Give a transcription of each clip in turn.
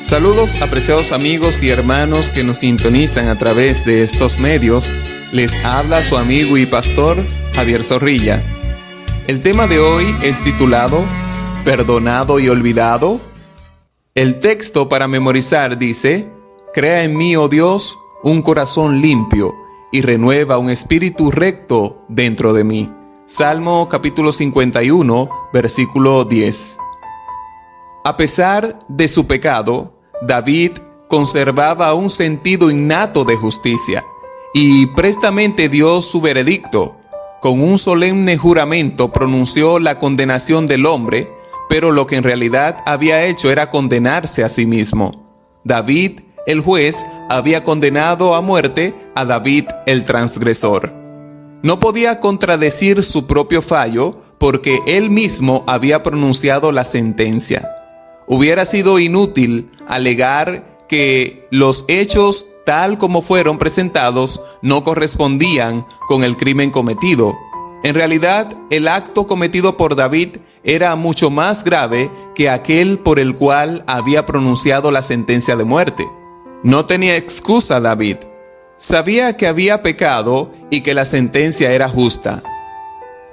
Saludos, apreciados amigos y hermanos que nos sintonizan a través de estos medios. Les habla su amigo y pastor Javier Zorrilla. El tema de hoy es titulado ¿Perdonado y olvidado? El texto para memorizar dice: Crea en mí, oh Dios, un corazón limpio y renueva un espíritu recto dentro de mí. Salmo capítulo 51, versículo 10. A pesar de su pecado, David conservaba un sentido innato de justicia y prestamente dio su veredicto. Con un solemne juramento pronunció la condenación del hombre, pero lo que en realidad había hecho era condenarse a sí mismo. David, el juez, había condenado a muerte a David, el transgresor. No podía contradecir su propio fallo porque él mismo había pronunciado la sentencia. Hubiera sido inútil alegar que los hechos tal como fueron presentados no correspondían con el crimen cometido. En realidad, el acto cometido por David era mucho más grave que aquel por el cual había pronunciado la sentencia de muerte. No tenía excusa David. Sabía que había pecado y que la sentencia era justa.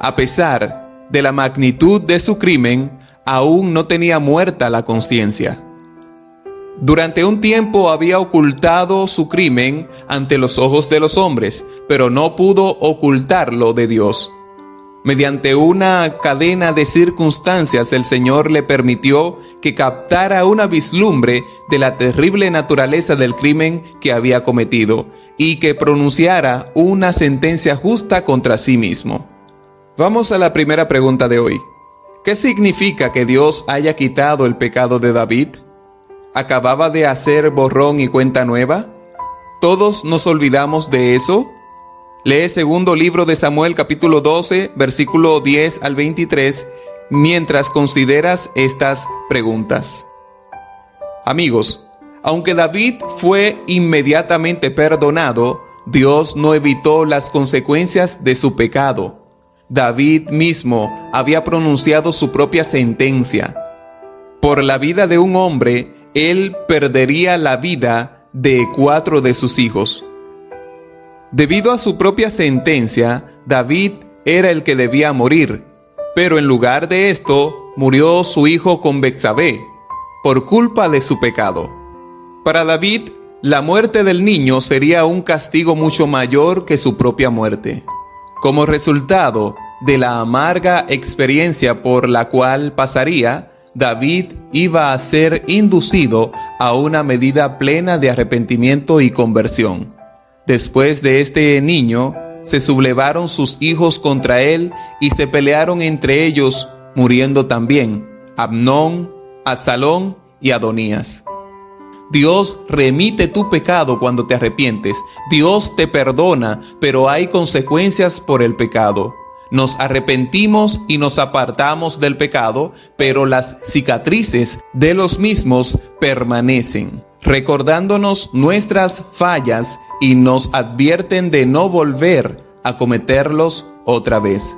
A pesar de la magnitud de su crimen, aún no tenía muerta la conciencia. Durante un tiempo había ocultado su crimen ante los ojos de los hombres, pero no pudo ocultarlo de Dios. Mediante una cadena de circunstancias, el Señor le permitió que captara una vislumbre de la terrible naturaleza del crimen que había cometido y que pronunciara una sentencia justa contra sí mismo. Vamos a la primera pregunta de hoy. ¿Qué significa que Dios haya quitado el pecado de David? ¿Acababa de hacer borrón y cuenta nueva? ¿Todos nos olvidamos de eso? Lee segundo libro de Samuel capítulo 12, versículo 10 al 23, mientras consideras estas preguntas. Amigos, aunque David fue inmediatamente perdonado, Dios no evitó las consecuencias de su pecado. David mismo había pronunciado su propia sentencia. Por la vida de un hombre, él perdería la vida de 4 de sus hijos. Debido a su propia sentencia, David era el que debía morir, pero en lugar de esto, murió su hijo con Betsabé, por culpa de su pecado. Para David, la muerte del niño sería un castigo mucho mayor que su propia muerte. Como resultado de la amarga experiencia por la cual pasaría, David iba a ser inducido a una medida plena de arrepentimiento y conversión. Después de este niño, se sublevaron sus hijos contra él y se pelearon entre ellos, muriendo también Amnón, Absalón y Adonías. Dios remite tu pecado cuando te arrepientes. Dios te perdona, pero hay consecuencias por el pecado. Nos arrepentimos y nos apartamos del pecado, pero las cicatrices de los mismos permanecen, recordándonos nuestras fallas y nos advierten de no volver a cometerlos otra vez.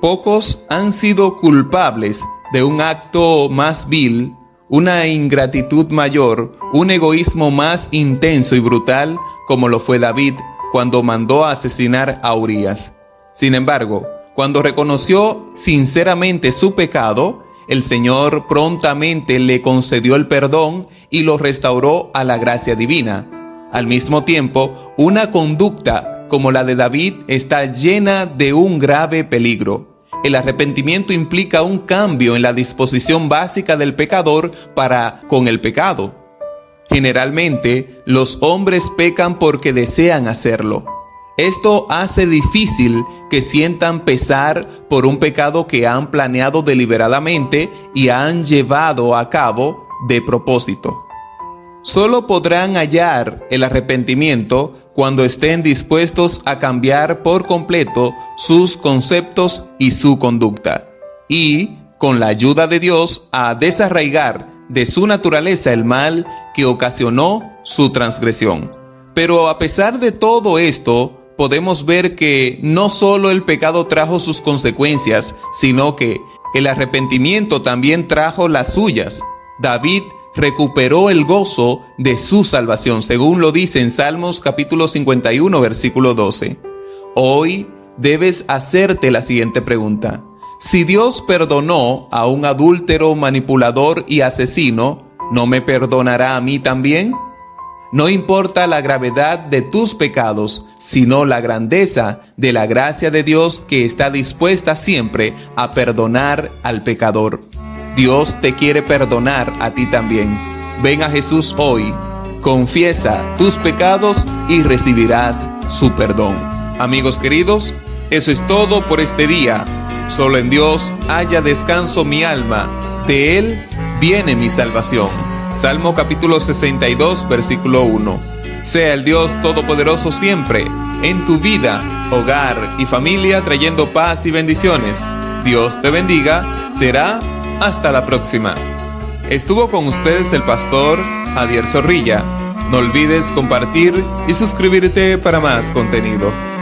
Pocos han sido culpables de un acto más vil, una ingratitud mayor, un egoísmo más intenso y brutal como lo fue David cuando mandó a asesinar a Urías. Sin embargo, cuando reconoció sinceramente su pecado, el Señor prontamente le concedió el perdón y lo restauró a la gracia divina. Al mismo tiempo, una conducta como la de David está llena de un grave peligro. El arrepentimiento implica un cambio en la disposición básica del pecador para con el pecado. Generalmente, los hombres pecan porque desean hacerlo. Esto hace difícil que sientan pesar por un pecado que han planeado deliberadamente y han llevado a cabo de propósito. Solo podrán hallar el arrepentimiento cuando estén dispuestos a cambiar por completo sus conceptos y su conducta, y, con la ayuda de Dios, a desarraigar de su naturaleza el mal que ocasionó su transgresión. Pero a pesar de todo esto, podemos ver que no solo el pecado trajo sus consecuencias, sino que el arrepentimiento también trajo las suyas. David recuperó el gozo de su salvación, según lo dice en Salmos capítulo 51, versículo 12. Hoy debes hacerte la siguiente pregunta. Si Dios perdonó a un adúltero, manipulador y asesino, ¿no me perdonará a mí también? No importa la gravedad de tus pecados, sino la grandeza de la gracia de Dios que está dispuesta siempre a perdonar al pecador. Dios te quiere perdonar a ti también. Ven a Jesús hoy, confiesa tus pecados y recibirás su perdón. Amigos queridos, eso es todo por este día. Solo en Dios haya descanso mi alma, de Él viene mi salvación. Salmo capítulo 62, versículo 1. Sea el Dios Todopoderoso siempre en tu vida, hogar y familia, trayendo paz y bendiciones. Dios te bendiga. Será hasta la próxima. Estuvo con ustedes el pastor Javier Zorrilla. No olvides compartir y suscribirte para más contenido.